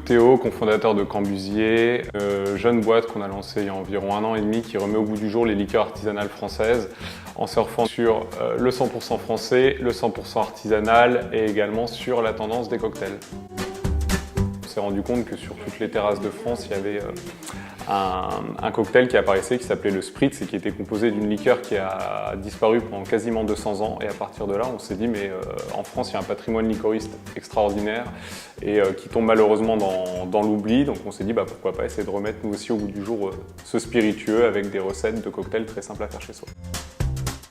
Théo, cofondateur de Cambusier, jeune boîte qu'on a lancée il y a environ 1 an et demi qui remet au goût du jour les liqueurs artisanales françaises en surfant sur le 100% français, le 100% artisanal et également sur la tendance des cocktails. On s'est rendu compte que sur toutes les terrasses de France, il y avait un cocktail qui apparaissait qui s'appelait le Spritz et qui était composé d'une liqueur qui a disparu pendant quasiment 200 ans. Et à partir de là, on s'est dit mais en France, il y a un patrimoine liquoriste extraordinaire et qui tombe malheureusement dans l'oubli. Donc on s'est dit pourquoi pas essayer de remettre nous aussi au goût du jour ce spiritueux avec des recettes de cocktails très simples à faire chez soi.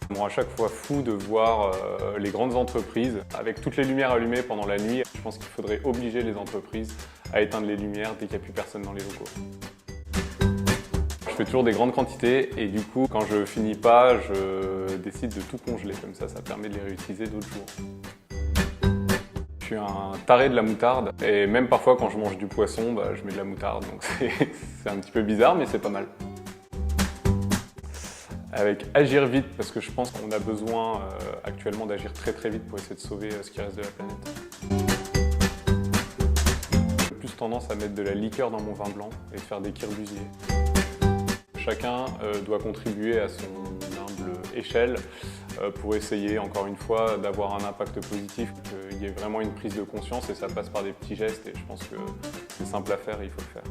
Ça me rend à chaque fois fou de voir les grandes entreprises avec toutes les lumières allumées pendant la nuit. Je pense qu'il faudrait obliger les entreprises à éteindre les lumières dès qu'il n'y a plus personne dans les locaux. Je fais toujours des grandes quantités et du coup, quand je finis pas, je décide de tout congeler. Comme ça permet de les réutiliser d'autres jours. Je suis un taré de la moutarde et même parfois quand je mange du poisson, je mets de la moutarde. Donc c'est un petit peu bizarre, mais c'est pas mal. Avec agir vite, parce que je pense qu'on a besoin actuellement d'agir très vite pour essayer de sauver ce qui reste de la planète. J'ai plus tendance à mettre de la liqueur dans mon vin blanc et de faire des kirbusiers. Chacun doit contribuer à son humble échelle pour essayer, encore une fois, d'avoir un impact positif, qu'il y ait vraiment une prise de conscience et ça passe par des petits gestes et je pense que c'est simple à faire et il faut le faire.